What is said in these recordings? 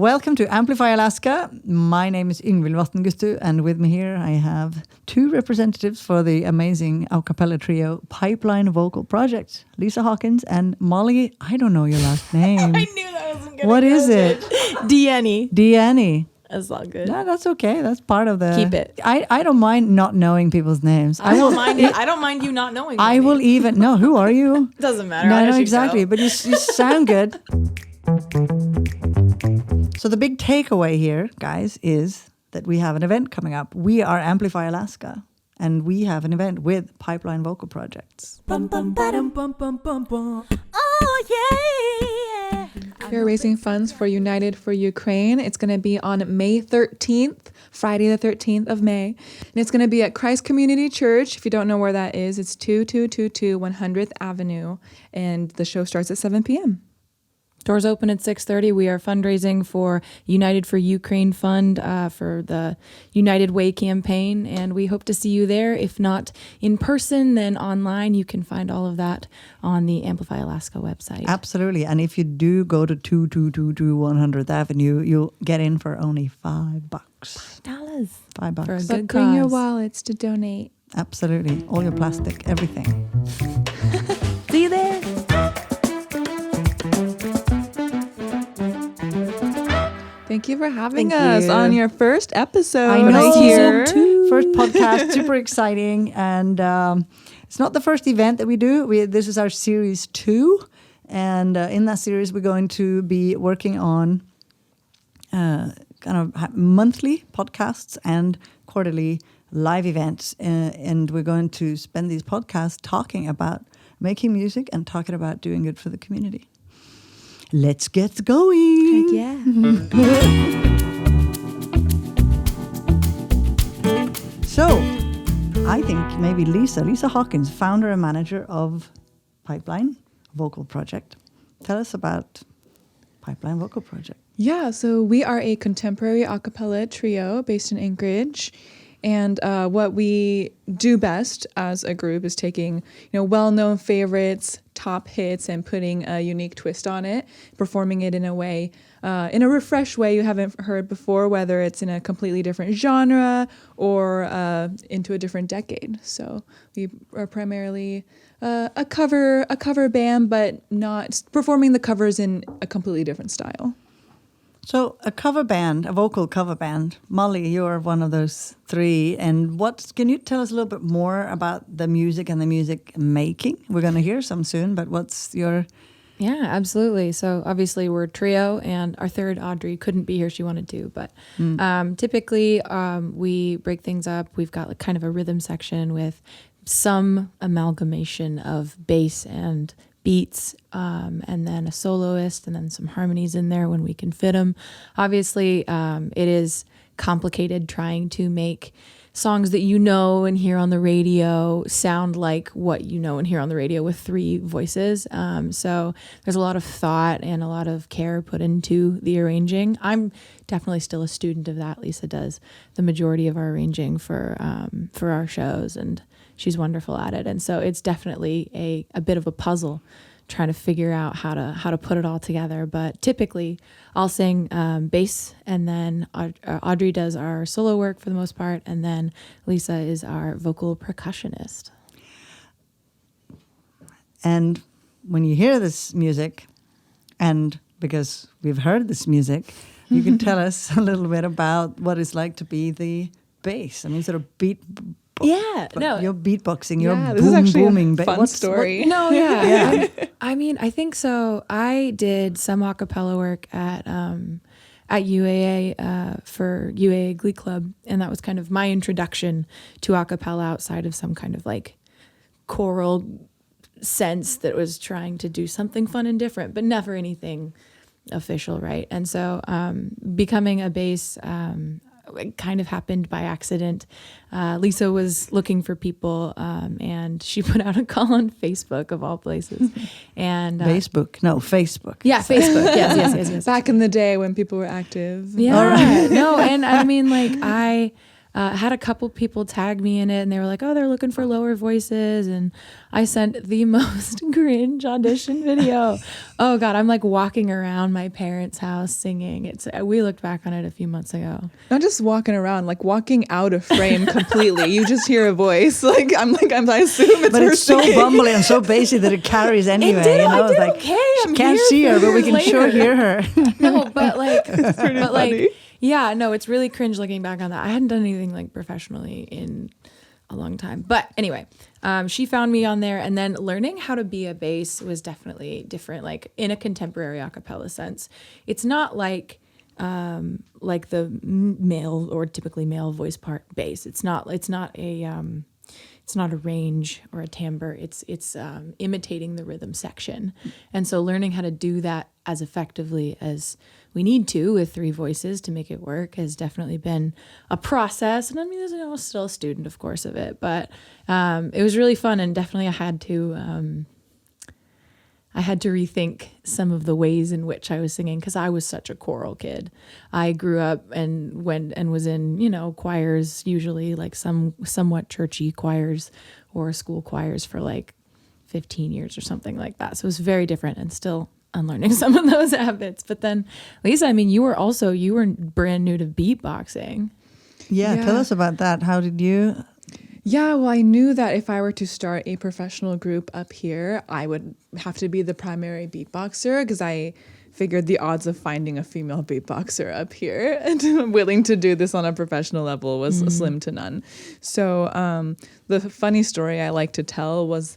Welcome to Amplify Alaska. My name is Yngvil Vatn Guttu, and with me here I have two representatives for the amazing acapella trio Pipeline Vocal Project, Lisa Hawkins and Molly. I don't know your last name. I knew that wasn't good. What is it? Deannie. That's all good. No, that's okay. That's part of the. Keep it. I don't mind not knowing people's names. I don't mind it. I don't mind you not knowing. I will even. No, who are you? Doesn't matter. No, exactly. But you sound good. So the big takeaway here, guys, is that we have an event coming up. We are Amplify Alaska, and we have an event with Pipeline Vocal Projects. Oh, yeah. We're raising funds for United for Ukraine. It's going to be on May 13th, Friday the 13th of May. And it's going to be at Christ Community Church. If you don't know where that is, it's 2222 100th Avenue. And the show starts at 7 p.m. Doors open at 6:30. We are fundraising for United for Ukraine Fund for the United Way campaign, and we hope to see you there. If not in person, then online. You can find all of that on the Amplify Alaska website. Absolutely. And if you do go to 2222 100th Avenue, you'll get in for only $5. $5 $5. for a But good bring your cause. wallets to donate. Absolutely. All your plastic, everything. See you there. Thank you for having Thank us you. on your first episode. I know. Here. First podcast, super exciting. And it's not the first event that we do. This is our series 2. And in that series, we're going to be working on kind of monthly podcasts and quarterly live events. And we're going to spend these podcasts talking about making music and talking about doing good for the community. Let's get going. Heck yeah. So, I think maybe Lisa Hawkins, founder and manager of Pipeline Vocal Project. Tell us about Pipeline Vocal Project. Yeah, so we are a contemporary a cappella trio based in Anchorage. And what we do best as a group is taking, well-known favorites, top hits, and putting a unique twist on it, performing it in a way, in a refreshed way you haven't heard before, whether it's in a completely different genre or into a different decade. So we are primarily a cover band, but not performing the covers in a completely different style. So a cover band, a vocal cover band. Molly, you're one of those 3. And can you tell us a little bit more about the music and the music making? We're going to hear some soon, but what's your... Yeah, absolutely. So obviously we're a trio, and our third, Audrey, couldn't be here. She wanted to, but typically we break things up. We've got kind of a rhythm section with some amalgamation of bass and beats, and then a soloist, and then some harmonies in there when we can fit them. Obviously, it is complicated trying to make songs that you know and hear on the radio sound like what you know and hear on the radio with 3 voices. So there's a lot of thought and a lot of care put into the arranging. I'm definitely still a student of that. Lisa does the majority of our arranging for our shows, and she's wonderful at it. And so it's definitely a bit of a puzzle trying to figure out how to put it all together. But typically I'll sing bass, and then Audrey does our solo work for the most part, and then Lisa is our vocal percussionist. And when you hear this music, and because we've heard this music, you can tell us a little bit about what it's like to be the bass. I mean, sort of Yeah, no. You're beatboxing. You're this is actually booming. a fun story. No, yeah. Yeah. I mean, I think so. I did some a cappella work at UAA for UAA Glee Club, and that was kind of my introduction to a cappella outside of some kind of like choral sense that was trying to do something fun and different, but never anything official, right? And so becoming a bass it kind of happened by accident. Lisa was looking for people, and she put out a call on Facebook, of all places. And Facebook. Yeah, Facebook. Yes. Back in the day when people were active. Yeah. All right. No, and I mean, like, had a couple people tag me in it, and they were like, oh, they're looking for lower voices. And I sent the most cringe audition video. Oh God, I'm like walking around my parents' house singing. We looked back on it a few months ago. Not just walking around, like walking out of frame completely. You just hear a voice. I assume it's but her it's so singing. bumbly and so basic that it carries anyway. It did, you know, I did like okay. I'm can't here see her, but we can later. sure hear her. No, but like, pretty but like, funny. yeah, no, it's really cringe looking back on that. I hadn't done anything like professionally in a long time. But anyway, she found me on there, and then learning how to be a bass was definitely different. Like in a contemporary a cappella sense, it's not like the male or typically male voice part bass. It's not a range or a timbre. It's imitating the rhythm section. And so learning how to do that as effectively as we need to with three voices to make it work has definitely been a process. And I mean, there's still a student, of course, of it, but it was really fun, and definitely I had to rethink some of the ways in which I was singing, because I was such a choral kid. I grew up and went and was in, choirs, usually like some somewhat churchy choirs or school choirs for like 15 years or something like that. So it was very different, and still unlearning some of those habits. But then, Lisa, I mean, you were brand new to beatboxing. Yeah, tell us about that. How did you? Yeah, well, I knew that if I were to start a professional group up here, I would have to be the primary beatboxer, because I figured the odds of finding a female beatboxer up here and willing to do this on a professional level was slim to none. So the funny story I like to tell was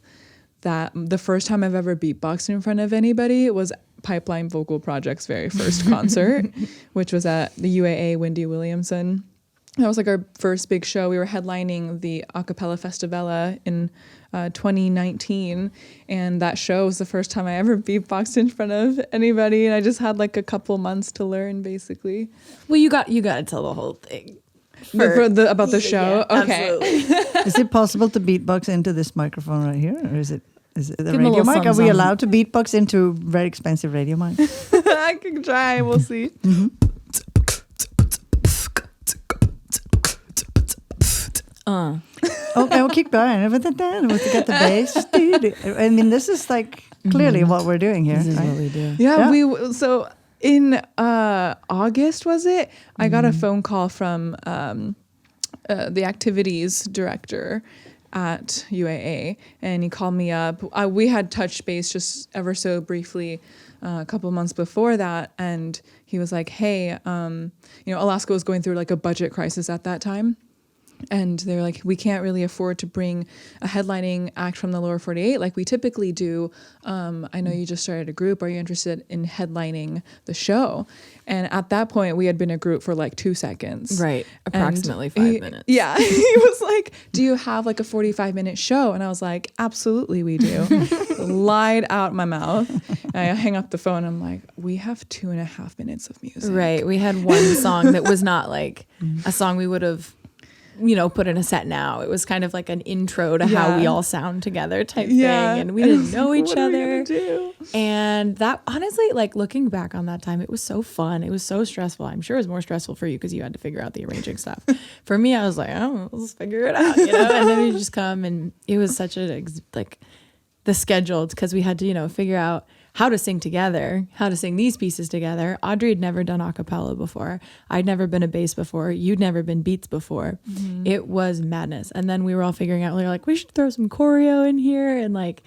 that the first time I've ever beatboxed in front of anybody was Pipeline Vocal Project's very first concert, which was at the UAA Wendy Williamson. That was like our first big show. We were headlining the Acapella Festivella in 2019, and that show was the first time I ever beatboxed in front of anybody, and I just had like a couple months to learn, basically. Well, you got to tell the whole thing. About the show? Yeah, okay. absolutely. Is it possible to beatbox into this microphone right here, or is it the Give 'em a radio little mic? Are we something. allowed to beatbox into very expensive radio mic? I can try. We'll see. Okay, we'll keep going. We'll get the bass. I mean, this is like clearly what we're doing here. This is right? what we do. Yeah. So in August, was it? I got a phone call from the activities director at UAA, and he called me up. We had touched base just ever so briefly a couple months before that, and he was like, hey, Alaska was going through like a budget crisis at that time. And they're like, we can't really afford to bring a headlining act from the lower 48 like we typically do. I know you just started a group. Are you interested in headlining the show? And at that point, we had been a group for like 2 seconds. Right. Approximately And 5 minutes. Yeah. He was like, do you have like a 45-minute show? And I was like, absolutely we do. Lied out my mouth. And I hang up the phone. I'm like, we have 2.5 minutes of music. Right. We had one song that was not like a song we would have put in a set now. It was kind of like an intro to how we all sound together type thing. And we didn't know each what are we other. gonna do? And that, honestly, like looking back on that time, it was so fun. It was so stressful. I'm sure it was more stressful for you because you had to figure out the arranging stuff. For me, I was like, oh, let's figure it out, and then you just come, and it was such the scheduled, because we had to, figure out how to sing together, how to sing these pieces together. Audrey had never done a cappella before. I'd never been a bass before. You'd never been beats before. Mm-hmm. It was madness. And then we were all figuring out, we were like, we should throw some choreo in here, and like,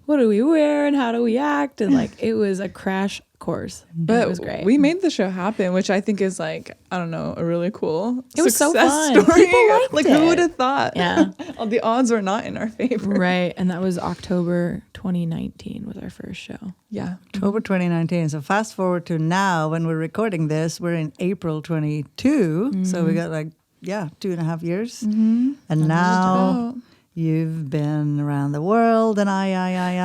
what do we wear and how do we act? And like, it was a crash course. But it was great. we made the show happen, which I think is like, I don't know, a really cool It was so success fun. story. People liked like, it. who would have thought? Yeah. The odds were not in our favor. Right. And that was October 2019 was our first show. Yeah. October 2019. So fast forward to now, when we're recording this, we're in April 22. Mm-hmm. So we got 2.5 years. Mm-hmm. And now you've been around the world, and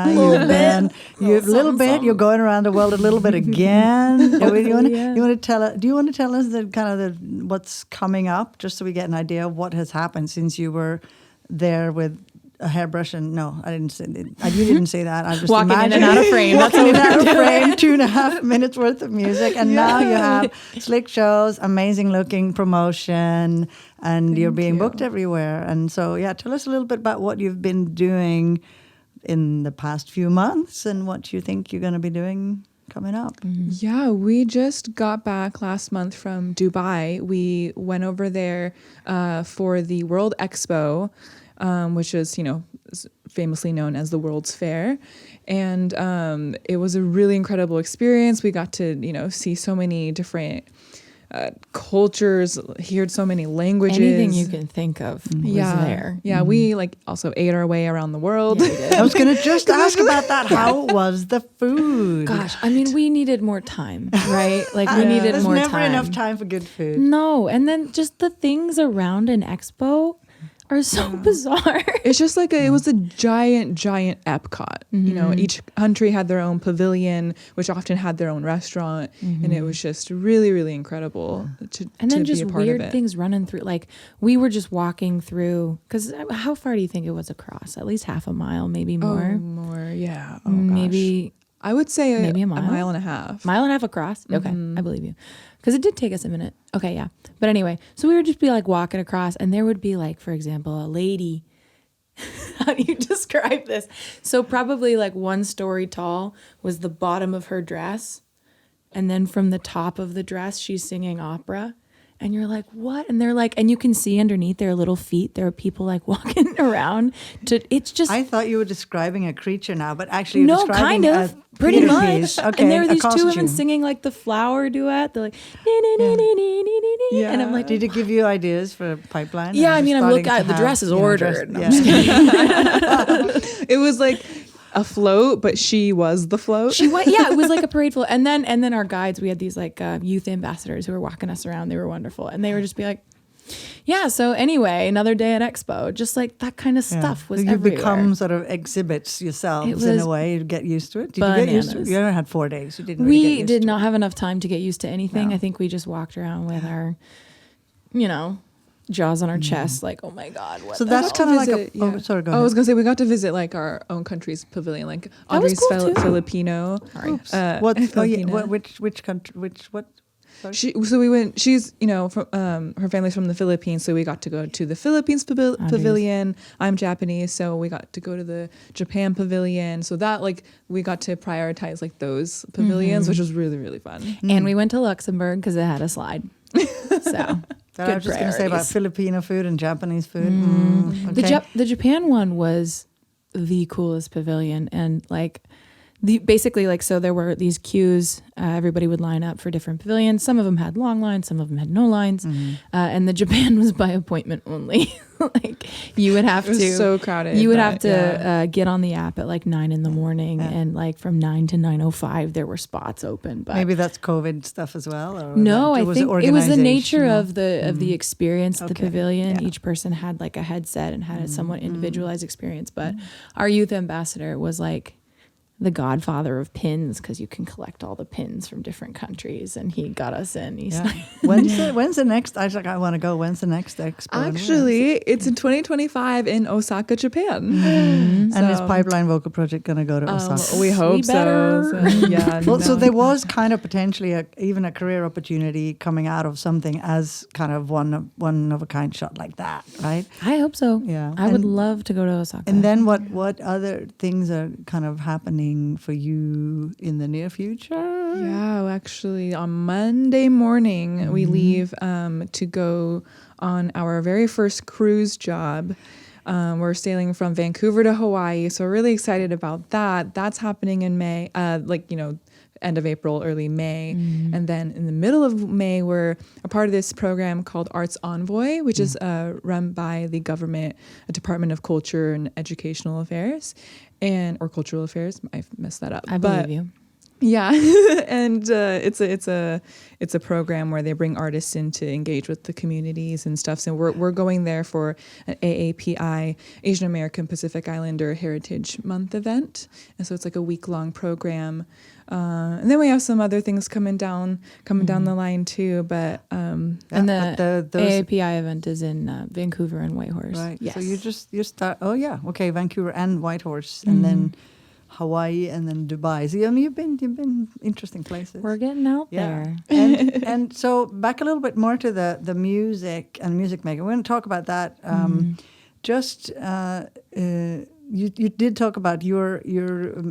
you've been a little bit. You're going around the world a little bit again. Do you want to tell us the kind of what's coming up, just so we get an idea of what has happened since you were there with a hairbrush and no, I didn't say that. You didn't say that. I just Walking in and imagined out of frame. That's walking in and out of frame, 2.5 minutes worth of music, and now you have slick shows, amazing looking promotion, and you're being booked everywhere. And so, tell us a little bit about what you've been doing in the past few months and what you think you're going to be doing coming up. Yeah, we just got back last month from Dubai. We went over there for the World Expo, which is, famously known as the World's Fair. And it was a really incredible experience. We got to, see so many different cultures, heard so many languages. Anything you can think of was there. Yeah, we also ate our way around the world. Yeah, we did. I was going to just ask about that. How was the food? Gosh, I mean, we needed more time, right? Like we needed There's more never time. enough time for good food. No, and then just the things around an expo are so bizarre. It's just like it was a giant Epcot. Each country had their own pavilion, which often had their own restaurant, and it was just really, really incredible to just be a part weird of it. things running through. Like we were just walking through, because how far do you think it was across? At least half a mile, maybe more. More, yeah. Oh, maybe. I would say maybe a mile and a half. Mile and a half across? Okay, I believe you. Because it did take us a minute. Okay, yeah. But anyway, so we would just be like walking across, and there would be like, for example, a lady. How do you describe this? So probably like 1 story tall was the bottom of her dress. And then from the top of the dress, she's singing opera. And you're like, what? And they're like, and you can see underneath their little feet, there are people like walking around. It's just. I thought you were describing a creature now, but actually you're no, describing kind of, a pretty theater much. piece. Okay, and there were these a two women costume. singing like the flower duet. They're like, Yeah. and I'm like, Did it give you ideas for a pipeline? yeah, I I'm mean, just I'm looking starting at the to dress have, is ordered. dress- No, yeah. I'm just kidding. It was like a float, but she was the float. She went, yeah, it was like a parade float. And then our guides, we had these like youth ambassadors who were walking us around. They were wonderful. And they were just be like, yeah, so anyway, another day at Expo, just like that kind of stuff was You everywhere. become sort of exhibits yourselves in was a way. You get used to it. Did you get used to it? bananas. You only had 4 days. You didn't really get We used did to not have enough time to get used to anything. No. I think we just walked around with our, jaws on our chest, like, oh my God, what So the that's hell? kind of like visit, a. Oh, sorry, go I ahead. was gonna say we got to visit like our own country's pavilion, like That was Audrey's cool, too. Filipino. Oops. What? Oh, yeah. Filipina. Which country? What? Sorry? So we went. She's from her family's from the Philippines, so we got to go to the Philippines pavilion. I'm Japanese, so we got to go to the Japan pavilion. So that we got to prioritize those pavilions, which was really, really fun. And we went to Luxembourg because it had a slide. So I was just going to say about priorities. Filipino food and Japanese food. Okay. The Japan one was the coolest pavilion, and so there were these queues. Everybody would line up for different pavilions. Some of them had long lines, some of them had no lines, and the Japan was by appointment only. You would have It was to so crowded. You would have but, to yeah. get on the app at 9 in the morning, and from 9 to 9:05 there were spots open. But Maybe that's COVID stuff as well. Or no, I was think it was the nature organizational? of the experience. The Okay. pavilion. Yeah. Each person had like a headset and had a somewhat individualized experience. But our youth ambassador was like the godfather of pins, because you can collect all the pins from different countries, and he got us in. He's Yeah. When's the next? I want to go. When's the next expo? Actually, it's in 2025 in Osaka, Japan. And is Pipeline Vocal Project going to go to Osaka? We hope better. so. Yeah. Well, so no. there was kind of potentially even a career opportunity coming out of something as kind of one of a kind shot like that, right? I hope so. Yeah. I would And- love to go to Osaka. And then what other things are kind of happening for you in the near future? Yeah, well, actually, on Monday morning, we leave to go on our very first cruise job. We're sailing from Vancouver to Hawaii, so we're really excited about that. That's happening in May, end of April, early May. And then in the middle of May, we're a part of this program called Arts Envoy, which is run by the government Department of Culture and Educational Affairs, or Cultural Affairs. I messed that up. I believe you. Yeah, and it's a program where they bring artists in to engage with the communities and stuff. So we're going there for an AAPI, Asian American Pacific Islander Heritage Month event, and so it's like a week-long program. And then we have some other things coming down the line too. But and the AAPI event is in Vancouver and Whitehorse. Right. Yes. So you start. Oh yeah. Okay. Vancouver and Whitehorse, and then Hawaii, and then Dubai. So you've been interesting places. We're getting out there. and so back a little bit more to the music and music making. We're going to talk about that. You did talk about you're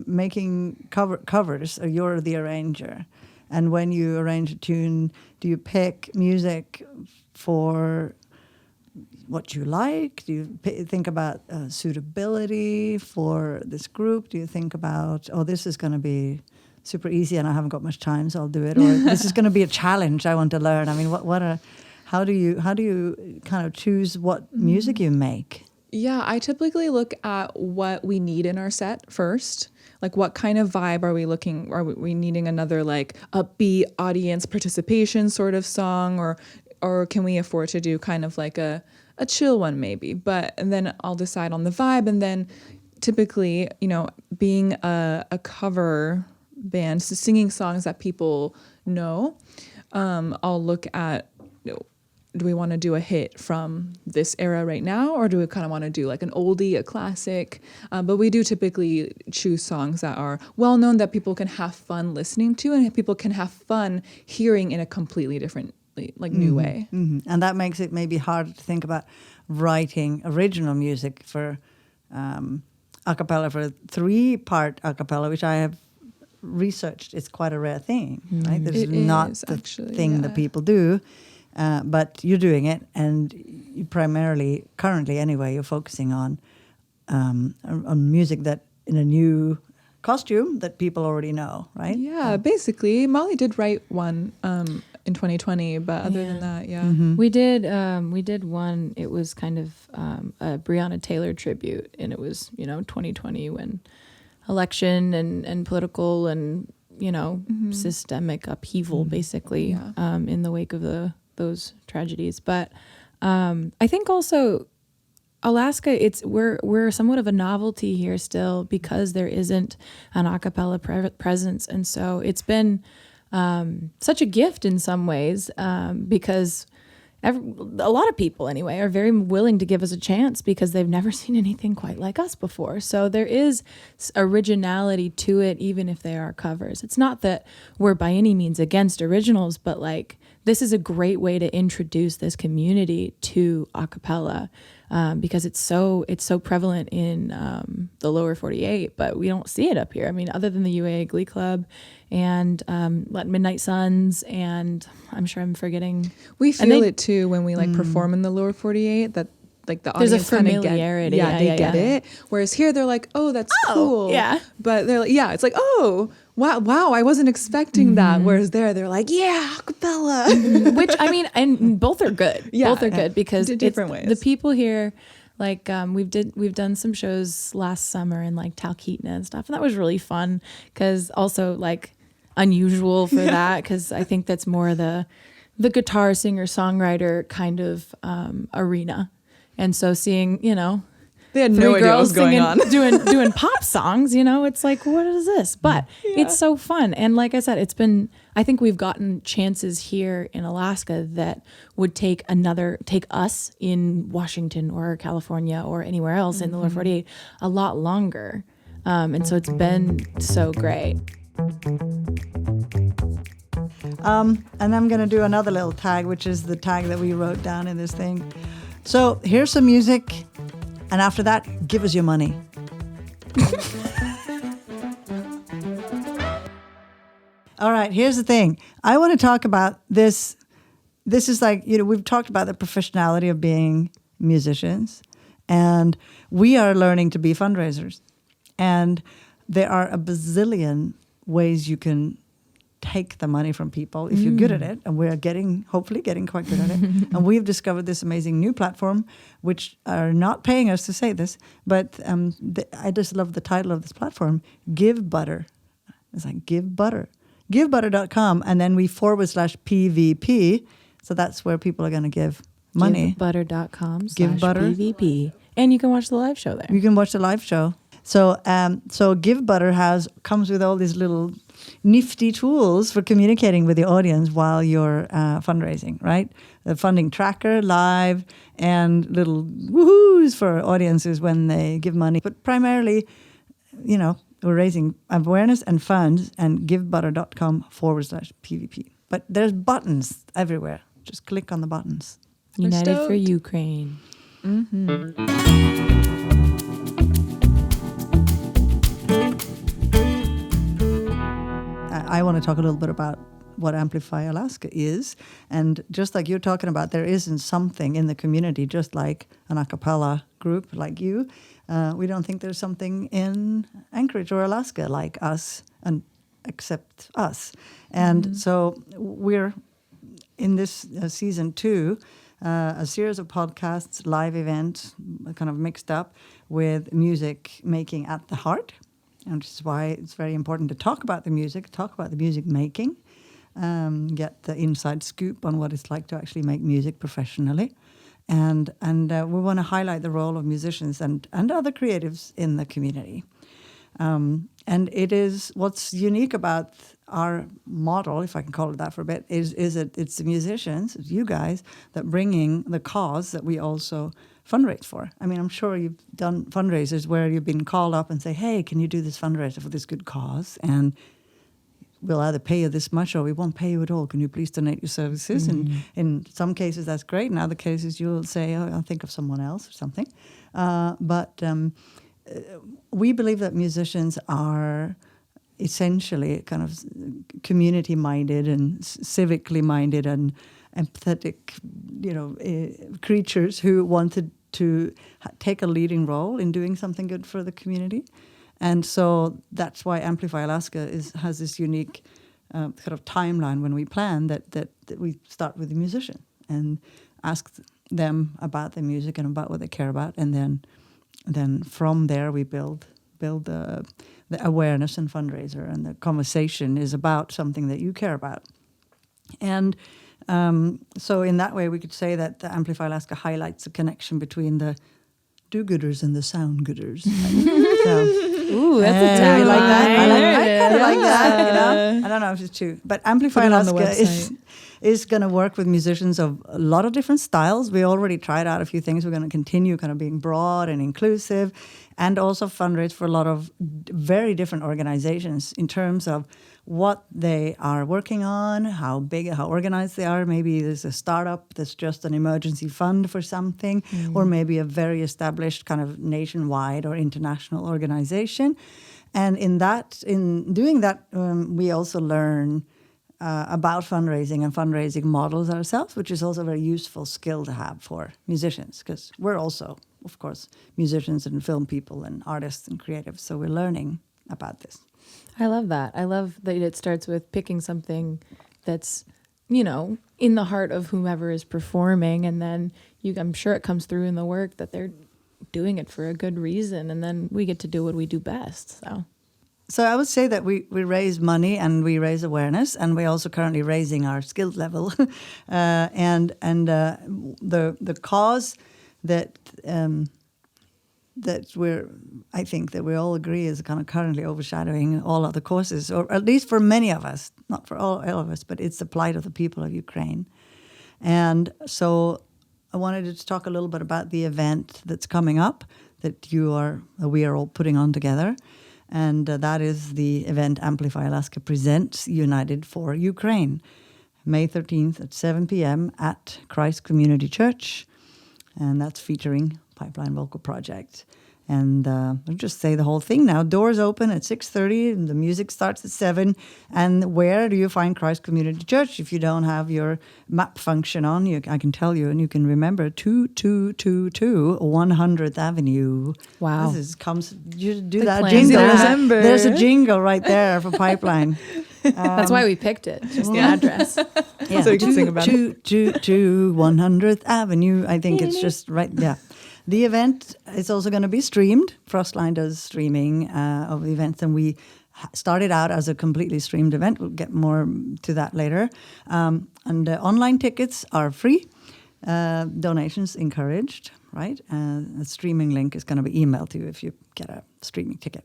making covers, or you're the arranger, and when you arrange a tune, do you pick music for what you like? Do you think about suitability for this group? Do you think about, this is going to be super easy and I haven't got much time, so I'll do it, or this is going to be a challenge I want to learn? I mean, how do you kind of choose what music you make? Yeah, I typically look at what we need in our set first. Like, what kind of vibe are we looking? Are we needing another like upbeat audience participation sort of song, or can we afford to do kind of like a chill one maybe? And then I'll decide on the vibe, and then typically, being a cover band, so singing songs that people know, I'll look at, do we want to do a hit from this era right now, or do we kind of want to do like an oldie, a classic? But we do typically choose songs that are well known, that people can have fun listening to, and people can have fun hearing in a completely different, like new way. Mm-hmm. And that makes it maybe harder to think about writing original music for acapella, for a 3-part acapella, which I have researched. It's quite a rare thing, right? This is not the thing that people do. But you're doing it, and you primarily, currently anyway, you're focusing on music that in a new costume that people already know, right? Yeah, basically. Molly did write one in 2020, but other than that, yeah. Mm-hmm. We did one. It was kind of a Breonna Taylor tribute, and it was 2020 when election and political and systemic upheaval basically in the wake of those tragedies. But I think also Alaska, we're somewhat of a novelty here still, because there isn't an a cappella presence, and so it's been such a gift in some ways, because a lot of people anyway are very willing to give us a chance because they've never seen anything quite like us before. So there is originality to it, even if they are covers. It's not that we're by any means against originals, but like, this is a great way to introduce this community to a cappella, because it's so prevalent in the lower 48, but we don't see it up here. I mean, other than the UAA Glee Club and Midnight Suns, and I'm sure I'm forgetting. We feel it too when we like perform in the lower 48, that like the audience there's a familiarity. They get it. Whereas here they're like, oh, that's cool. Yeah. But they're like, it's like, oh, wow, I wasn't expecting that. Whereas they're like, yeah, a cappella. Which, I mean, and both are good. Yeah. Both are good because different ways. The people here, like we've done some shows last summer in like Talkeetna and stuff, and that was really fun, because also like unusual for that, because I think that's more the guitar singer songwriter kind of arena. And so seeing, they had 3 no idea what girls was going singing, on. doing pop songs, it's like, what is this? But it's so fun. And like I said, I think we've gotten chances here in Alaska that would take us in Washington or California or anywhere else in the lower 48 a lot longer. And so it's been so great. And I'm going to do another little tag, which is the tag that we wrote down in this thing. So here's some music, and after that, give us your money. All right, here's the thing. I want to talk about this. This is like, we've talked about the professionality of being musicians, and we are learning to be fundraisers. And there are a bazillion ways you can take the money from people if you're good at it, and we're hopefully getting quite good at it. And we've discovered this amazing new platform, which are not paying us to say this, but I just love the title of this platform, Give Butter. It's like give butter. Givebutter.com, and then we /PVP. So that's where people are going to give money. Givebutter.com/PVP. And you can watch the live show there. You can watch the live show. So GiveButter comes with all these little nifty tools for communicating with the audience while you're fundraising, right? The funding tracker, live, and little woohoos for audiences when they give money. But primarily, we're raising awareness and funds, and givebutter.com /PVP. But there's buttons everywhere. Just click on the buttons. United for Ukraine. Mm-hmm. I want to talk a little bit about what Amplify Alaska is. And just like you're talking about, there isn't something in the community, just like an acapella group like you. We don't think there's something in Anchorage or Alaska like us, and except us. And so we're in this season 2, a series of podcasts, live events, kind of mixed up with music making at the heart. And which is why it's very important to talk about the music making, get the inside scoop on what it's like to actually make music professionally. And we want to highlight the role of musicians and other creatives in the community. And it is what's unique about our model, if I can call it that for a bit, is that it's the musicians, it's you guys, that bringing the cause that we also fundraise for. I mean, I'm sure you've done fundraisers where you've been called up and say, hey, can you do this fundraiser for this good cause? And we'll either pay you this much or we won't pay you at all. Can you please donate your services? And in some cases, that's great. In other cases, you'll say, oh, I'll think of someone else or something. But we believe that musicians are essentially kind of community-minded and civically minded and empathetic, creatures who wanted to take a leading role in doing something good for the community. And so that's why Amplify Alaska has this unique kind of timeline when we plan that we start with the musician and ask them about the music and about what they care about, and then from there we build the awareness and fundraiser, and the conversation is about something that you care about. And so in that way, we could say that the Amplify Alaska highlights the connection between the do-gooders and the sound-gooders. Ooh, that's a I tagline. like that. I kind of like that. I don't know if it's true. But Amplify Alaska is going to work with musicians of a lot of different styles. We already tried out a few things. We're going to continue kind of being broad and inclusive, and also fundraise for a lot of very different organizations in terms of what they are working on, how big, how organized they are. Maybe there's a startup that's just an emergency fund for something, or maybe a very established kind of nationwide or international organization. And in doing that, we also learn about fundraising and fundraising models ourselves, which is also a very useful skill to have for musicians, because we're also, of course, musicians and film people and artists and creatives. So we're learning about this. I love that. I love that it starts with picking something that's, in the heart of whomever is performing. And then I'm sure it comes through in the work that they're doing it for a good reason. And then we get to do what we do best. So I would say that we raise money and we raise awareness, and we're also currently raising our skill level. And the cause that I think that we all agree is kind of currently overshadowing all other causes, or at least for many of us, not for all of us, but it's the plight of the people of Ukraine. And so I wanted to talk a little bit about the event that's coming up that we are all putting on together. And that is the event Amplify Alaska Presents United for Ukraine, May 13th at 7 p.m. at Christ Community Church. And that's featuring Pipeline Vocal Project. And I'll just say the whole thing now. Doors open at 6:30 and the music starts at 7. And where do you find Christ Community Church? If you don't have your map function on, I can tell you, and you can remember 2222 100th Avenue. Wow. You do The that plans jingle. December. There's a jingle right there for Pipeline. That's why we picked it, just the address. Yeah. So you can sing about it. 222 100th Avenue. I think it's just right. Yeah. The event is also going to be streamed. Frostline does streaming of the events, and we started out as a completely streamed event. We'll get more to that later. And online tickets are free. Donations encouraged, right? A streaming link is going to be emailed to you if you get a streaming ticket.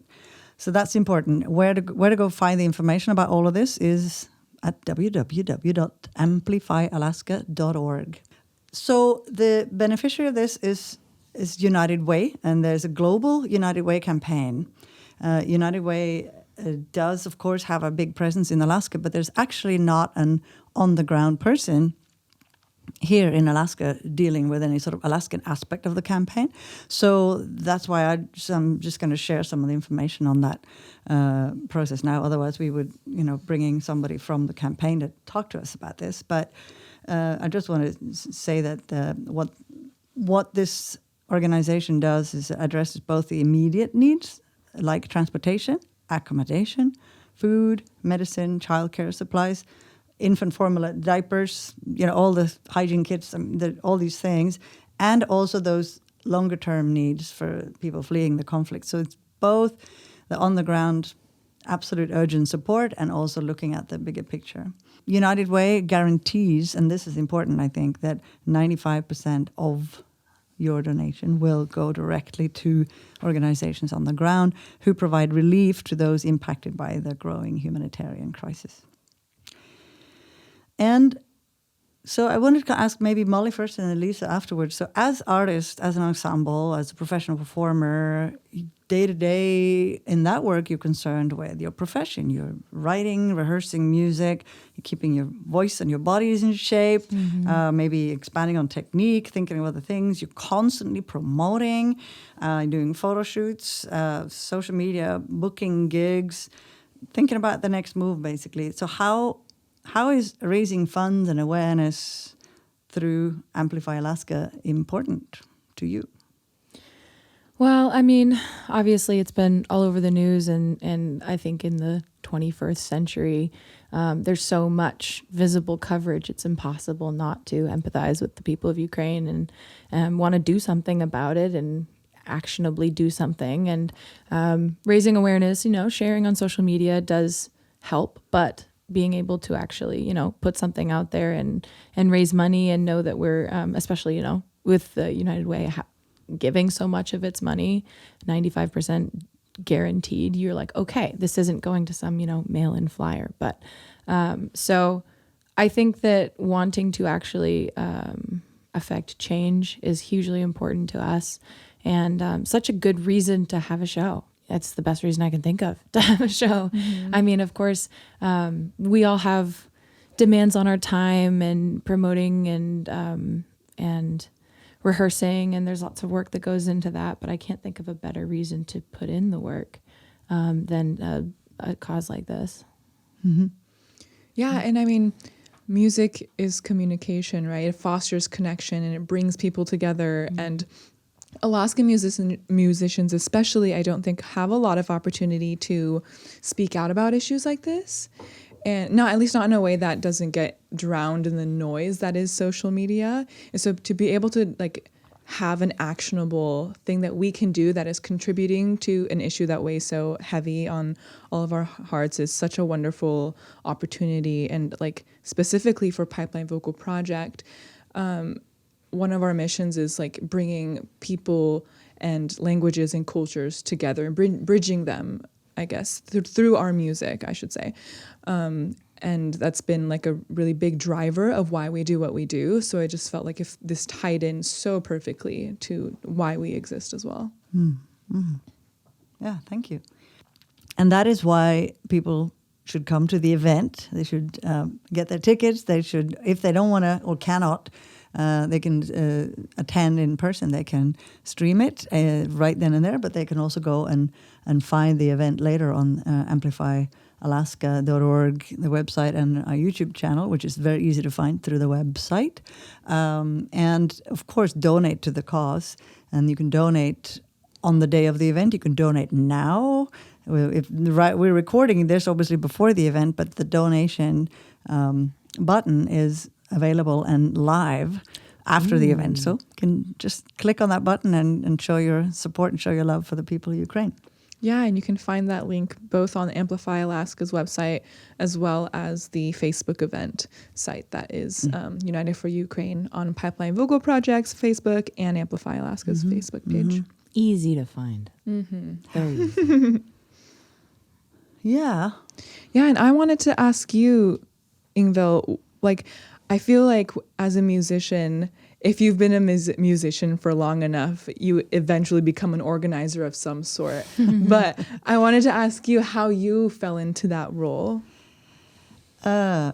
So that's important. Where to go find the information about all of this is at www.amplifyalaska.org. So the beneficiary of this is United Way, and there's a global United Way campaign. United Way does, of course, have a big presence in Alaska, but there's actually not an on-the-ground person here in Alaska dealing with any sort of Alaskan aspect of the campaign. So that's why I'm just going to share some of the information on that process now. Otherwise, we would, bringing somebody from the campaign to talk to us about this. But I just want to say that what this organization does is addresses both the immediate needs, like transportation, accommodation, food, medicine, childcare supplies, infant formula, diapers, all the hygiene kits, all these things, and also those longer-term needs for people fleeing the conflict. So it's both the on-the-ground absolute urgent support and also looking at the bigger picture. United Way guarantees, and this is important, I think, that 95% of your donation will go directly to organizations on the ground who provide relief to those impacted by the growing humanitarian crisis. And so I wanted to ask maybe Molly first and then Lisa afterwards. So as artists, as an ensemble, as a professional performer, day to day in that work, you're concerned with your profession. You're writing, rehearsing music, you're keeping your voice and your bodies in shape, maybe expanding on technique, thinking of other things. You're constantly promoting, doing photo shoots, social media, booking gigs, thinking about the next move, basically. So how is raising funds and awareness through Amplify Alaska important to you? Well, I mean, obviously it's been all over the news, and I think in the 21st century, there's so much visible coverage. It's impossible not to empathize with the people of Ukraine and want to do something about it and actionably do something. And raising awareness, sharing on social media does help, but being able to actually, put something out there and raise money and know that we're, especially, with the United Way giving so much of its money, 95% guaranteed, you're like, okay, this isn't going to some, mail-in flyer. But so I think that wanting to actually affect change is hugely important to us, and such a good reason to have a show. That's the best reason I can think of to have a show. Mm-hmm. I mean, of course, we all have demands on our time and promoting and rehearsing, and there's lots of work that goes into that. But I can't think of a better reason to put in the work than a cause like this. Mm-hmm. Yeah, and I mean, music is communication, right? It fosters connection and it brings people together. Mm-hmm. And Alaskan musicians especially, I don't think, have a lot of opportunity to speak out about issues like this. And at least not in a way that doesn't get drowned in the noise that is social media. And so to be able to have an actionable thing that we can do that is contributing to an issue that weighs so heavy on all of our hearts is such a wonderful opportunity. And specifically for Pipeline Vocal Project, one of our missions is bringing people and languages and cultures together and bridging them, I guess, through our music, I should say. And that's been a really big driver of why we do what we do. So I just felt like if this tied in so perfectly to why we exist as well. Mm-hmm. Yeah, thank you. And that is why people should come to the event. They should get their tickets. They should, if they don't want to or cannot, they can attend in person. They can stream it right then and there, but they can also go and find the event later on amplifyalaska.org, the website, and our YouTube channel, which is very easy to find through the website. And, of course, donate to the cause. And you can donate on the day of the event. You can donate now. We're recording this, obviously, before the event, but the donation button is available and live after the event. So you can just click on that button and show your support and show your love for the people of Ukraine. Yeah, and you can find that link both on Amplify Alaska's website as well as the Facebook event site that is United for Ukraine on Pipeline Vocal Project's Facebook and Amplify Alaska's Facebook page. Easy to find. Very easy. Yeah. Yeah, and I wanted to ask you, Yngvil, like, I feel like as a musician, if you've been a musician for long enough, you eventually become an organizer of some sort. But I wanted to ask you how you fell into that role. I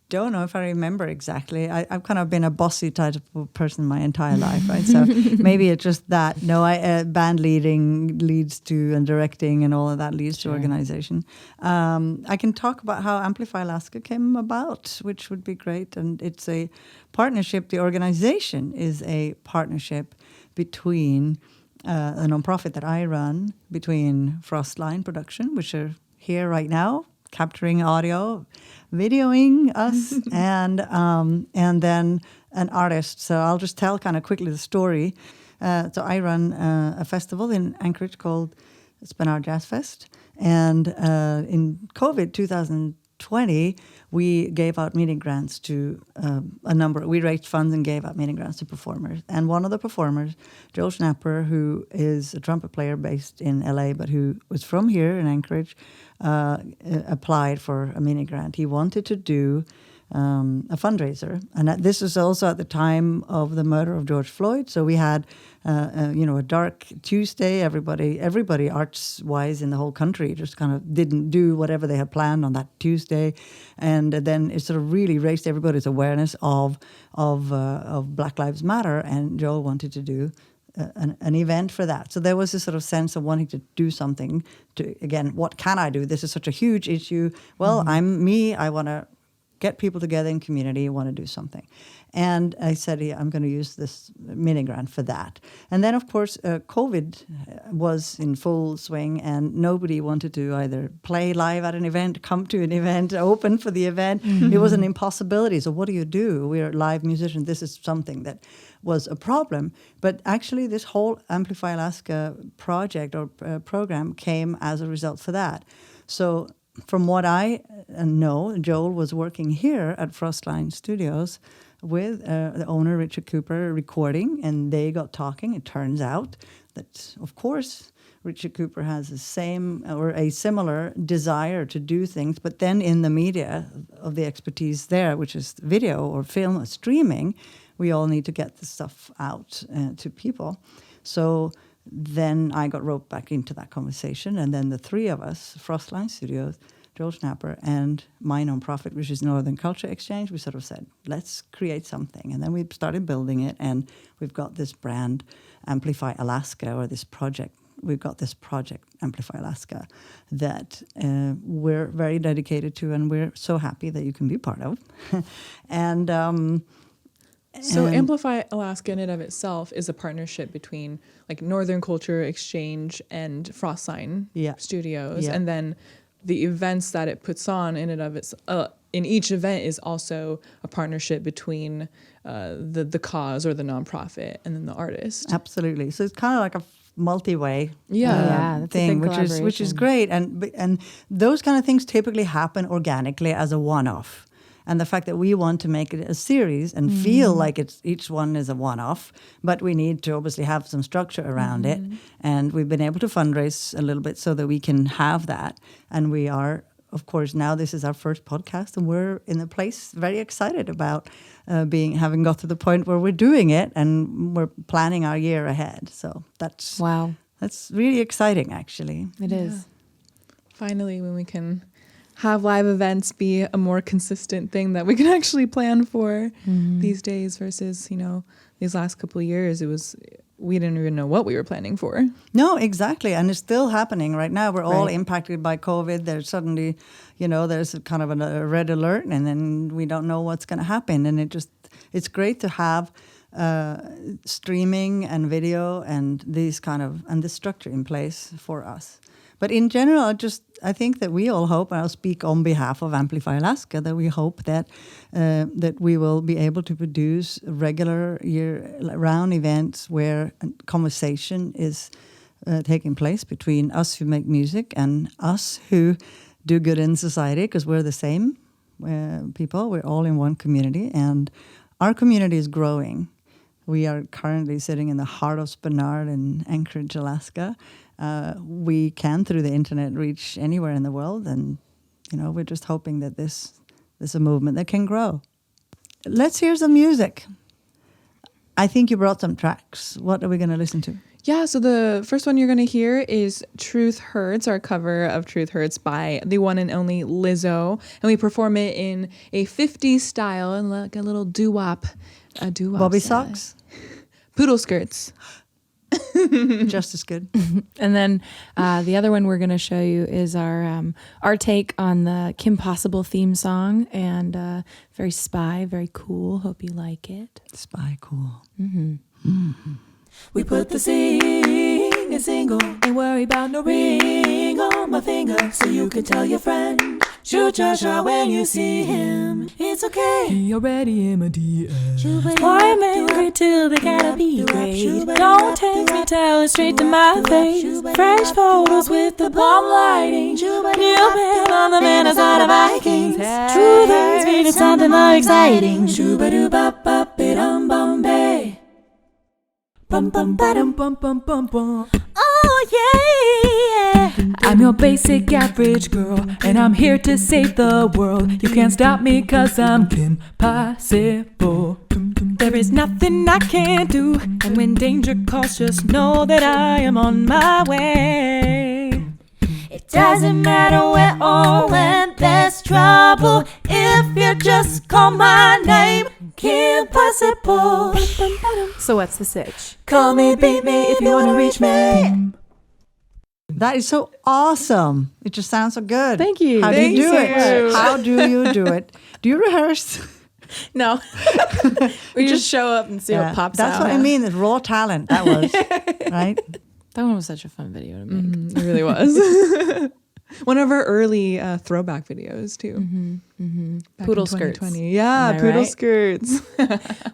don't know if I remember exactly. I've kind of been a bossy type of person my entire life, right? So maybe it's just that. No, band leading leads to, and directing and all of that leads to organization. I can talk about how Amplify Alaska came about, which would be great. And it's a partnership. The organization is a partnership between a nonprofit that I run, between Frostline Production, which are here right now, capturing audio, videoing us, and then an artist. So I'll just tell kind of quickly the story. So I run a festival in Anchorage called Spenar Jazz Fest, and in COVID 2020, we gave out meeting grants to we raised funds and gave out meeting grants to performers. And one of the performers, Joel Schnapper, who is a trumpet player based in LA, but who was from here in Anchorage, applied for a mini grant. He wanted to do a fundraiser, and this was also at the time of the murder of George Floyd. So we had, a dark Tuesday. Everybody arts-wise in the whole country just kind of didn't do whatever they had planned on that Tuesday, and then it sort of really raised everybody's awareness of Black Lives Matter. And Joel wanted to do an event for that. So there was this sort of sense of wanting to do something to, again, what can I do? This is such a huge issue. Well, I'm me. I want to get people together in community, want to do something. And I said, I'm going to use this mini grant for that. And then, of course, COVID was in full swing, and nobody wanted to either play live at an event, come to an event, open for the event. It was an impossibility. So what do you do? We're live musicians. This is something that was a problem. But actually, this whole Amplify Alaska project or program came as a result for that. So from what I know, Joel was working here at Frostline Studios with the owner, Richard Cooper, recording, and they got talking. It turns out that, of course, Richard Cooper has the same or a similar desire to do things, but then in the media of the expertise there, which is video or film or streaming, we all need to get the stuff out to people. So then I got roped back into that conversation, and then the three of us, Frostline Studios, Joel Schnapper, and my nonprofit, which is Northern Culture Exchange, we sort of said, let's create something. And then we started building it, and we've got this brand, Amplify Alaska, or this project. We've got this project, Amplify Alaska, that we're very dedicated to, and we're so happy that you can be part of. So Amplify Alaska in and of itself is a partnership between like Northern Culture Exchange and Frostline Studios. Yeah. And then the events that it puts on in and of its in each event is also a partnership between the cause or the nonprofit and then the artist. Absolutely. So it's kind of like a multi-way that's a thing, big which is great. And those kind of things typically happen organically as a one-off. And the fact that we want to make it a series and feel like each one is a one-off, but we need to obviously have some structure around it. And we've been able to fundraise a little bit so that we can have that. And we are, of course, now this is our first podcast, and we're in a place very excited about having got to the point where we're doing it, and we're planning our year ahead. So that's really exciting, actually. It is. Finally, when we can have live events be a more consistent thing that we can actually plan for these days versus, these last couple of years, we didn't even know what we were planning for. No, exactly. And it's still happening right now. We're all impacted by COVID. There's suddenly, there's a kind of a red alert, and then we don't know what's going to happen. And it's great to have streaming and video and these and the structure in place for us. But in general, I think that we all hope, and I'll speak on behalf of Amplify Alaska, that we hope that we will be able to produce regular year-round events where conversation is taking place between us who make music and us who do good in society, because we're the same people. We're all in one community, and our community is growing. We are currently sitting in the heart of Spenard in Anchorage, Alaska. We can, through the internet, reach anywhere in the world, and we're just hoping that this is a movement that can grow. Let's hear some music. I think you brought some tracks. What are we going to listen to? Yeah, so the first one you're going to hear is Truth Hurts, our cover of Truth Hurts by the one and only Lizzo. And we perform it in a 50s style and like a little doo-wop. Bobby socks? Poodle skirts. Just as good. And then the other one we're going to show you is our take on the Kim Possible theme song, and very spy, very cool. Hope you like it. Spy cool. Mm-hmm. Mm-hmm. We put the sing in single, ain't worry about no ring on my finger, so you can tell your friend, shoot your shot when you see him. It's okay. He already in my DM. Why am angry till they gotta be great? Don't text me, tell it straight to my face. Fresh photos with the bomb lighting. New man on the man outside of Vikings. True things mean something more exciting. Shoo-ba-doo-bop-bop-it-um-bum-bay. Bum bum ba-dum bum bum bum bum. Oh yeah. I'm your basic average girl, and I'm here to save the world. You can't stop me 'cause I'm Kim Possible. There is nothing I can't do, and when danger calls, just know that I am on my way. It doesn't matter where or when there's trouble, if you just call my name, Kim Possible. So what's the sitch? Call me, beat me if you wanna reach me. That is so awesome. It just sounds so good. Thank you. How do Thank you do you. it? How do you do it? Do you rehearse? No. We just show up and see what pops That's out. what I mean. The raw talent. That was right. That one was such a fun video to make. It really was. One of our early throwback videos, too. Back Poodle in skirts. 2020. Yeah, Am I poodle right? skirts.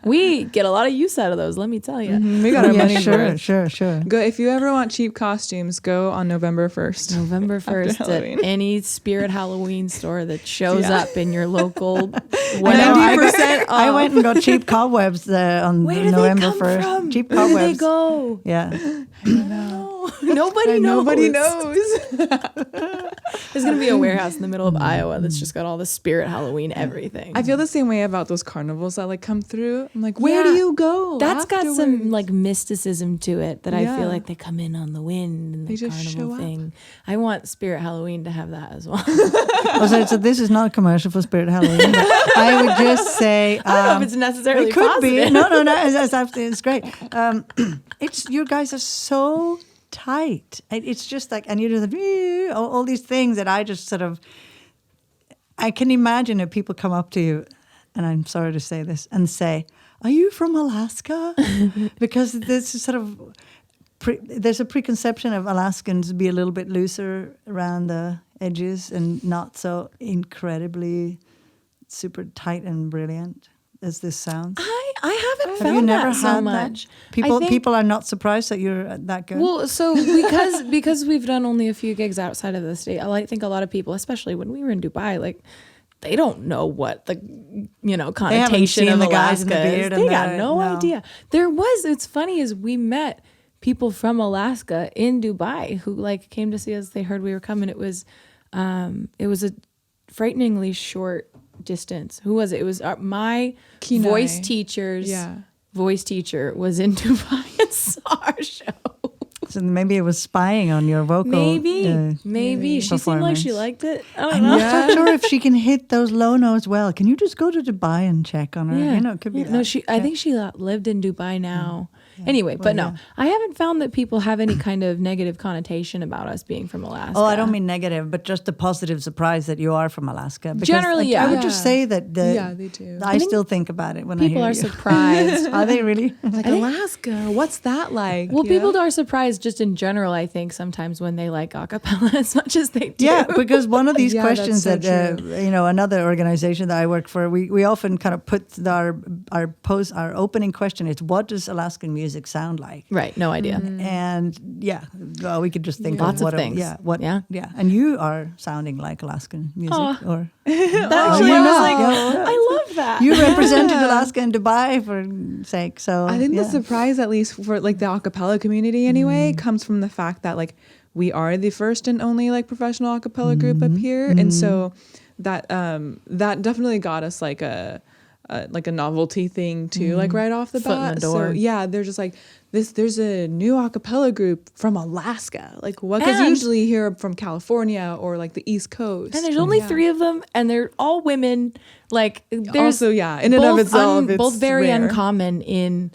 We get a lot of use out of those, let me tell you. We got our Yeah, money worth. sure. Go if you ever want cheap costumes, go on November 1st. November 1st at Halloween. any Spirit Halloween store that shows Yeah. up in your local 90% I off. went and got cheap cobwebs on Where do November they come 1st. from? Cheap Where do they cobwebs. go? Yeah. Nobody knows. Nobody knows. There's going to be a warehouse in the middle of Iowa that's just got all the Spirit Halloween everything. I feel the same way about those carnivals that like come through. I'm like, where do Yeah. you go? That's got some afterwards? like mysticism to it that I Yeah. feel like they come in on the wind and They the just show carnival up. thing. I want Spirit Halloween to have that as well. So this is not a commercial for Spirit Halloween. But I would just say I don't know if it's necessarily it could positive. be. No. It's great. It's you guys are so tight. It's just like, and you do all these things that I just sort of. I can imagine if people come up to you, and I'm sorry to say this, and say, "Are you from Alaska?" Because this is sort of. There's a preconception of Alaskans be a little bit looser around the edges and not so incredibly super tight and brilliant as this sounds. I haven't Have found you never that so had much. that? I think- People are not surprised that you're that good. Well, so because we've done only a few gigs outside of the state, I think a lot of people, especially when we were in Dubai, like they don't know what the connotation seen of the guys in the Alaska is. beard They and got the- no no. idea. It's funny is we met people from Alaska in Dubai who like came to see us. They heard we were coming. It was a frighteningly short distance. Who was it? It was my Kenai. voice teacher's voice teacher was in Dubai and saw our show. So maybe it was spying on your vocal. Maybe. She seemed like she performance. liked it. I don't I'm know. not so sure if she can hit those low notes well. Can you just go to Dubai and check on her? Yeah. It could be that. No, I think she lived in Dubai now. Anyway, but Well, no, I haven't found that people have any kind of negative connotation about us being from Alaska. Oh, I don't mean negative, but just a positive surprise that you are from Alaska. Because, Generally, yeah. I would just say that they do. I still think about it when I hear People are you. surprised. Are they really? Like Alaska, what's that like? Well, you know? people are surprised just in general, I think, sometimes when they like acapella as much as they do. Yeah, because one of these Yeah, questions that's so that another organization that I work for, we often kind of put our opening question is, what does Alaskan music sound like? Right, no idea. And well, we could just think Lots of of things. Yeah. And you are sounding like Alaskan music, or Actually, you're I was not. like, Yeah. I love that. You represented Alaska in Dubai, for sake. So I think yeah. the surprise, at least for like the acapella community anyway, comes from the fact that like we are the first and only like professional acapella group up here, and so that that definitely got us like a novelty thing too, like right off the Foot in bat. the door. So yeah, they're just like there's a new acapella group from Alaska, like what? Because And- usually you hear from California or like the East Coast, And there's only 3 of them, and they're all women. Like, there's also in and of itself, it's both very rare. uncommon in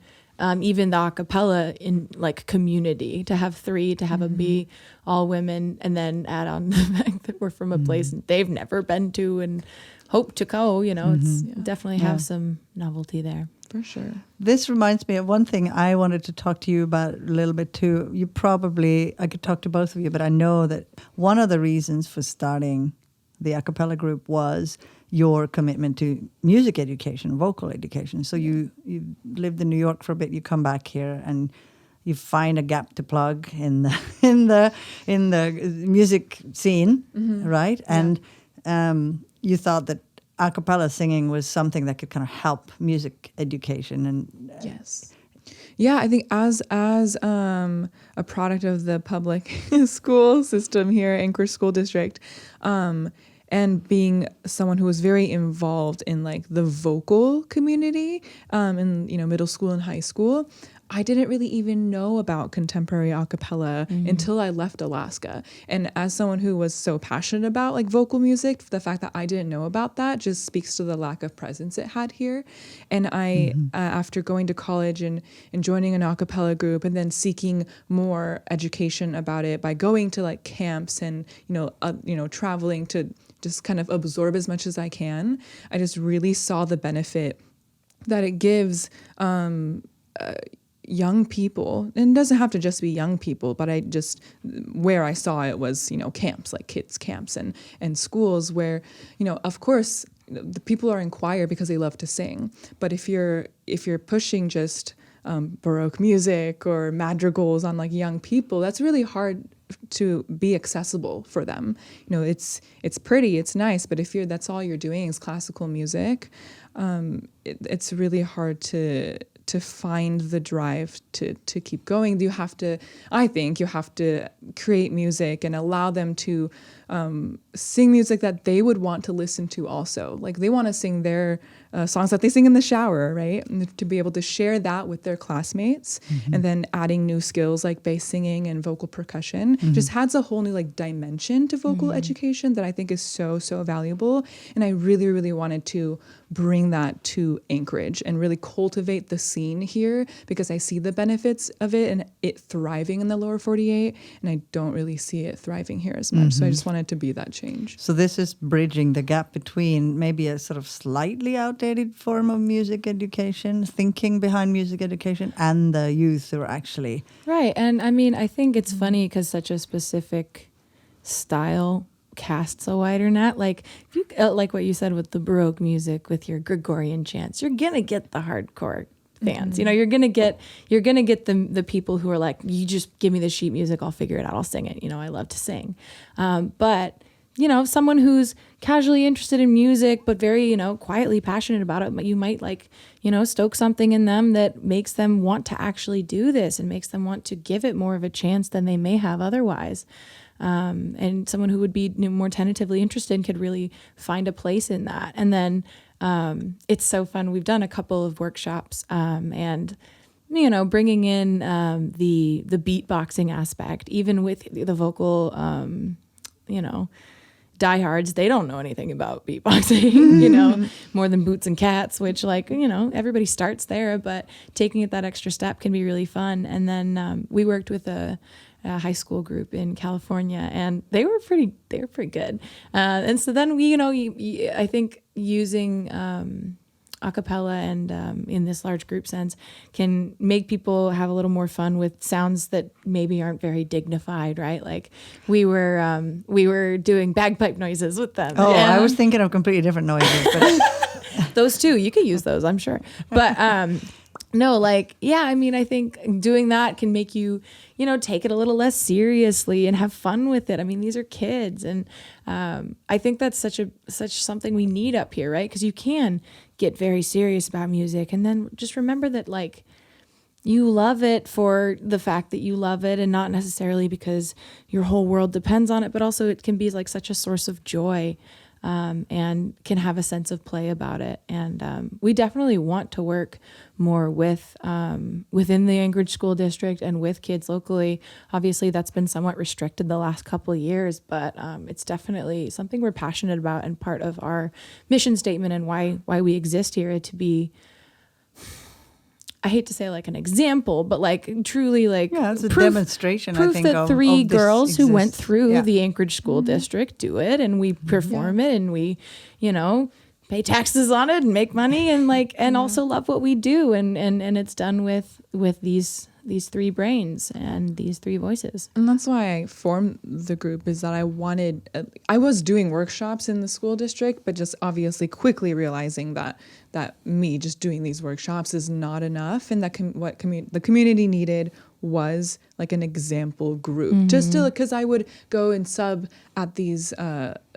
even the acapella in like community to have 3, to have them be all women, and then add on the fact that we're from a place they've never been to and hope to go. It's definitely have some novelty there. For sure. This reminds me of one thing I wanted to talk to you about a little bit too. I could talk to both of you, but I know that one of the reasons for starting the a cappella group was your commitment to music education, vocal education. So you lived in New York for a bit, you come back here and you find a gap to plug in the music scene, right? And you thought that a cappella singing was something that could kind of help music education. And Yes. Yeah, I think as a product of the public school system here, Anchorage School District, and being someone who was very involved in like the vocal community in middle school and high school, I didn't really even know about contemporary a cappella until I left Alaska. And as someone who was so passionate about like vocal music, the fact that I didn't know about that just speaks to the lack of presence it had here. And I, after going to college and joining an a cappella group and then seeking more education about it by going to like camps and, traveling to just kind of absorb as much as I can, I just really saw the benefit that it gives young people, and it doesn't have to just be young people, but where I saw it was, camps, like kids camps and schools where, of course the people are in choir because they love to sing. But if you're pushing just Baroque music or madrigals on like young people, that's really hard to be accessible for them. It's pretty, it's nice, but if that's all you're doing is classical music, it's really hard to find the drive to keep going. I think you have to create music and allow them to sing music that they would want to listen to also. Like they want to sing their songs that they sing in the shower, right? And to be able to share that with their classmates, and then adding new skills like bass singing and vocal percussion just adds a whole new like dimension to vocal education that I think is so, so valuable. And I really, really wanted to bring that to Anchorage and really cultivate the scene here, because I see the benefits of it and it thriving in the lower 48, and I don't really see it thriving here as much. So I just wanted to be that change. so this is bridging the gap between maybe a sort of slightly outdated form of music education, thinking behind music education, and the youth who are actually... Right. And I mean, I think it's funny because such a specific style casts a wider net. Like if you like what you said with the Baroque music, with your Gregorian chants, you're gonna get the hardcore fans. You're gonna get the people who are like, you just give me the sheet music, I'll figure it out, I'll sing it. I love to sing. But someone who's casually interested in music but very quietly passionate about it, you might stoke something in them that makes them want to actually do this and makes them want to give it more of a chance than they may have otherwise. And someone who would be more tentatively interested could really find a place in that. And then it's so fun. We've done a couple of workshops and bringing in the beatboxing aspect, even with the vocal, diehards, they don't know anything about beatboxing, more than boots and cats, which everybody starts there, but taking it that extra step can be really fun. And then we worked with a high school group in California, and they were pretty good. And so then I think using acapella and in this large group sense can make people have a little more fun with sounds that maybe aren't very dignified, right? Like we were doing bagpipe noises with them. Oh, I was thinking of completely different noises, but those too, you could use those, I'm sure. But no, I think doing that can make you, take it a little less seriously and have fun with it. I mean, these are kids, and I think that's such something we need up here, right? Because you can get very serious about music, and then just remember that you love it for the fact that you love it, and not necessarily because your whole world depends on it, but also it can be such a source of joy. And can have a sense of play about it. And we definitely want to work more with within the Anchorage School District and with kids locally. Obviously, that's been somewhat restricted the last couple of years, but it's definitely something we're passionate about and part of our mission statement and why we exist here, to be, I hate to say an example, but truly it's a demonstration. Proof I think that three of this girls who went through the Anchorage School Mm-hmm. District do it, and we perform it, and we, pay taxes on it and make money, and also love what we do, and it's done with these three brains and these three voices. And that's why I formed the group, is that I was doing workshops in the school district, but just obviously quickly realizing that me just doing these workshops is not enough, and that the community needed was an example group. Just to, because I would go and sub at these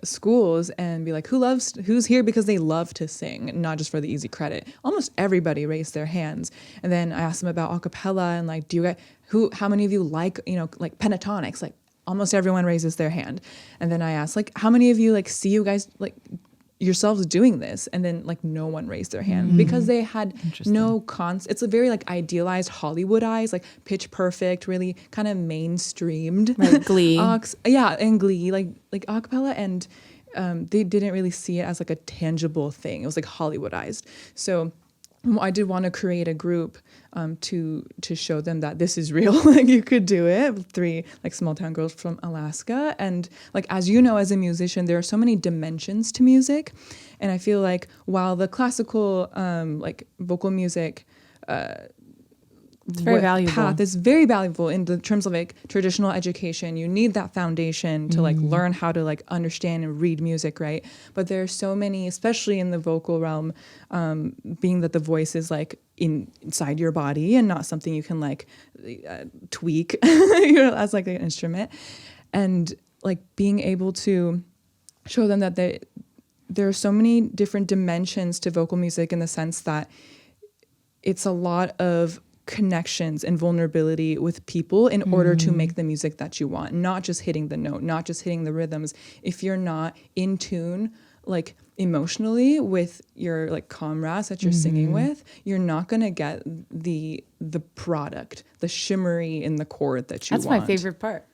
schools and be like, who's here because they love to sing, not just for the easy credit. Almost everybody raised their hands, and then I asked them about acapella and do you guys, how many of you like pentatonics? Almost everyone raises their hand. And then I asked how many of you see you guys yourselves doing this, and then no one raised their hand because they had no it's a very idealized Hollywoodized, Pitch Perfect, really kind of mainstreamed, right? Glee. And Glee, like acapella, and they didn't really see it as a tangible thing. It was Hollywoodized. So I did want to create a group to show them that this is real. You could do it with three small town girls from Alaska. And as as a musician, there are so many dimensions to music. And I feel while the classical vocal music it's very valuable. Path is very valuable in the terms of traditional education. You need that foundation to learn how to understand and read music, right? But there are so many, especially in the vocal realm, being that the voice is inside your body and not something you can tweak as an instrument, and being able to show them that there are so many different dimensions to vocal music, in the sense that it's a lot of connections and vulnerability with people in order to make the music that you want, not just hitting the note, not just hitting the rhythms. If you're not in tune emotionally with your comrades that you're singing with, you're not going to get the product, the shimmery in the chord that you want. That's my favorite part.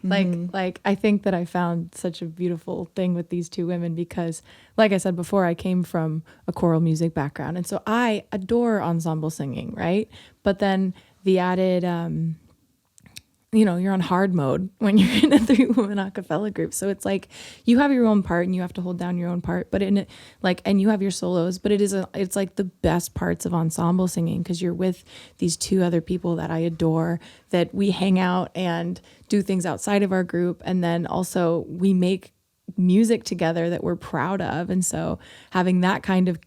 I think that I found such a beautiful thing with these two women, because like I said before, I came from a choral music background, and so I adore ensemble singing, right? But then the added you're on hard mode when you're in a 3-woman a cappella group. So it's you have your own part and you have to hold down your own part, but and you have your solos, but it's the best parts of ensemble singing, because you're with these two other people that I adore, that we hang out and do things outside of our group. And then also we make music together that we're proud of. And so having that kind of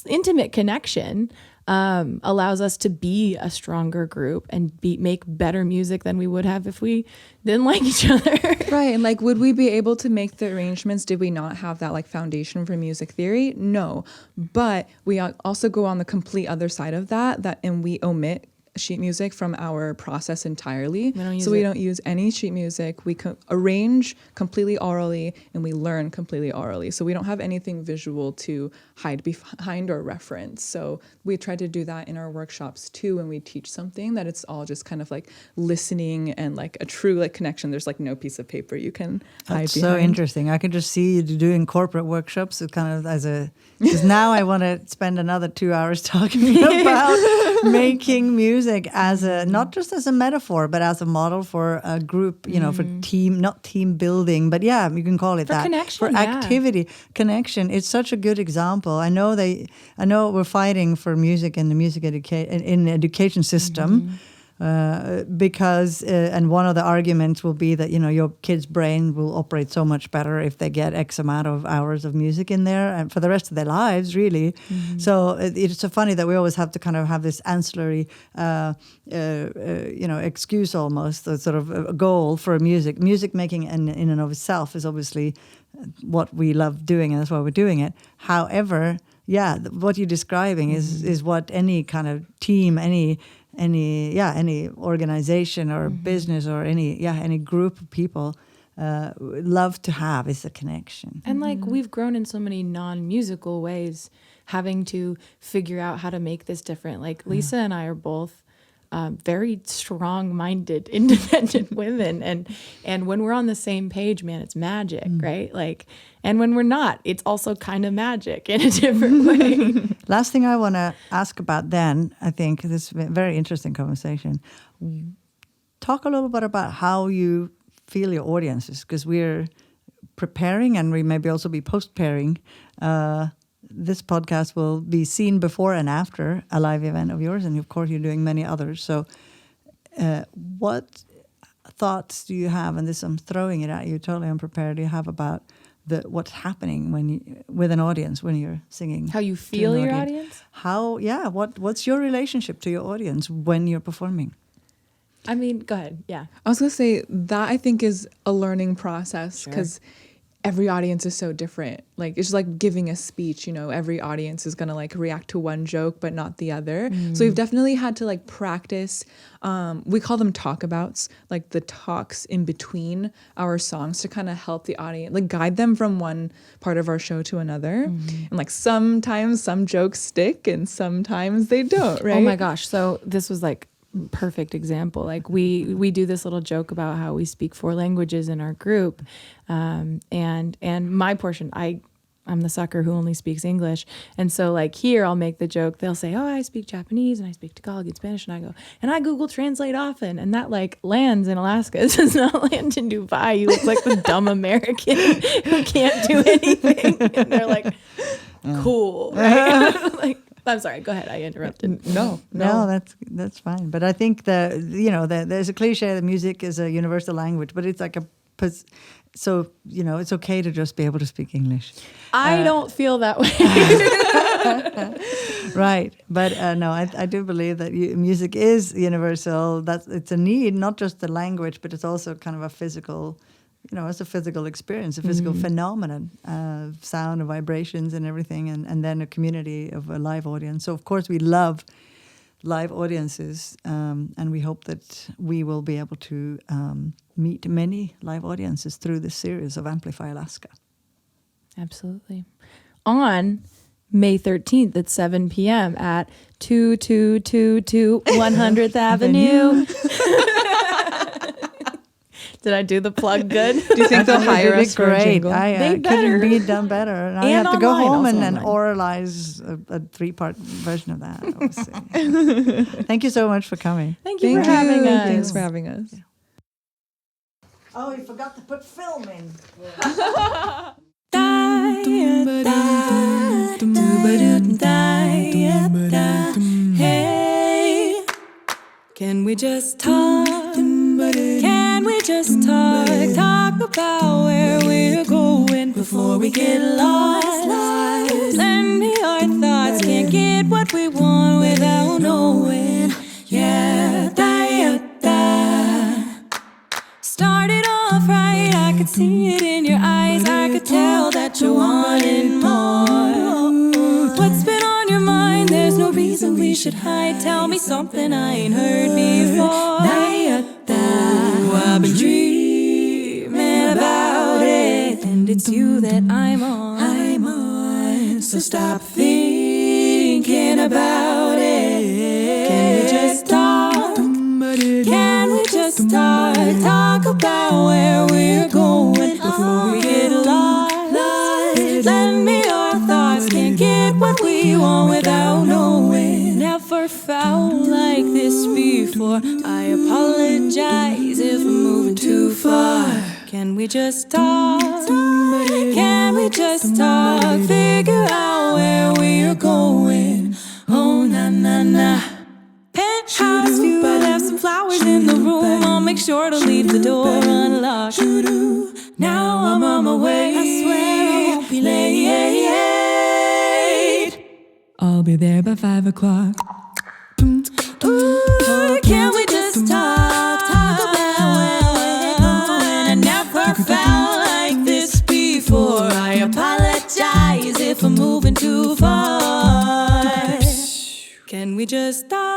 intimate connection allows us to be a stronger group and make better music than we would have if we didn't like each other. Right. And would we be able to make the arrangements? Did we not have that foundation for music theory? No. But we also go on the complete other side of that and we omit sheet music from our process entirely. We don't use any sheet music. We arrange completely orally and we learn completely orally. So we don't have anything visual to hide behind or reference. So we try to do that in our workshops too when we teach something, that it's all just kind of like listening and like a true like connection. There's like no piece of paper you can hide That's behind. so interesting. I can just see you doing corporate workshops. It's kind of because now I want to spend another 2 hours talking about making music as not just as a metaphor, but as a model for a group, for not team building, but yeah, you can call it that. Connection, for activity, connection. It's such a good example. I know we're fighting for music in the in the education system. Because and one of the arguments will be that your kid's brain will operate so much better if they get X amount of hours of music in there and for the rest of their lives, really. So it's so funny that we always have to kind of have this ancillary excuse almost, a sort of a goal for music making in and of itself is obviously what we love doing, and that's why we're doing it. However, what you're describing is what any kind of team, any organization or business or any group of people love to have is a connection. And like we've grown in so many non-musical ways, having to figure out how to make this different. Like Lisa and I are both very strong-minded, independent women, and when we're on the same page, man, it's magic, right? Like, and when we're not, it's also kind of magic in a different way. Last thing I want to ask about then, I think this is a very interesting conversation. Talk a little bit about how you feel your audiences, because we're preparing and we maybe also be post-pairing. This podcast will be seen before and after a live event of yours, and of course you're doing many others. So what thoughts do you have, and this I'm throwing it at you, totally unprepared, do you have about what's happening with an audience when you're singing? How you feel your audience? What's your relationship to your audience when you're performing? I mean, go ahead. Yeah. I was going to say that I think is a learning process, because every audience is so different. Like, it's just like giving a speech, every audience is going to like react to one joke, but not the other. So we've definitely had to like practice. We call them talkabouts, like the talks in between our songs to kind of help the audience, like guide them from one part of our show to another. And like sometimes some jokes stick and sometimes they don't, right? Oh my gosh. So this was like perfect example. Like we do this little joke about how we speak 4 languages in our group, and my portion, I'm the sucker who only speaks English, and so like here I'll make the joke. They'll say, "Oh, I speak Japanese and I speak Tagalog and Spanish," and I go, "And I Google Translate often," and that like lands in Alaska. It does not land in Dubai. You look like the dumb American who can't do anything, and they're like, "Cool," right? Like, I'm sorry. Go ahead. I interrupted. No, that's fine. But I think there's a cliche that music is a universal language, but it's like so it's okay to just be able to speak English. I don't feel that way. Right, but no, I do believe that music is universal. It's a need, not just the language, but it's also kind of a physical. It's a physical experience, a physical phenomenon of sound and vibrations and everything, and then a community of a live audience. So, of course, we love live audiences, and we hope that we will be able to meet many live audiences through this series of Amplify Alaska. Absolutely. On May 13th at 7 p.m. at 2222 100th Avenue. Did I do the plug good? Do you think they'll hire us for a jingle? I couldn't be done better. Now I have to go home and online. oralize a 3-part version of that. Obviously. Thank you so much for coming. Thank you for having us. Thanks for having us. Oh, you forgot to put film in. Hey, can we just talk? Can we just talk about where we're going before we get lost? Lend me our thoughts, can't get what we want without knowing. Yeah, started off right, I could see it in your eyes, I could tell that you wanted more. What's been on your mind? There's no reason we should hide. Tell me something I ain't heard before. I've been dreaming about it, and it's you that I'm on. So stop thinking about it. Can we just talk? Can we just talk? Talk about where we're going before we get lost. Lend me your thoughts. Can't get what we want without knowing. Never felt like this before. I apologize if I'm moving too far. Can we just talk? Can we just talk? Figure out where we're going. Oh, na na na. Penthouse view, I left some flowers in the room. I'll make sure to leave the door unlocked. Now I'm on my way. I swear I won't be late. I'll be there by 5 o'clock. Ooh, can we just talk? Talk about where we're going. I never felt like this before. I apologize if I'm moving too far. Can we just talk?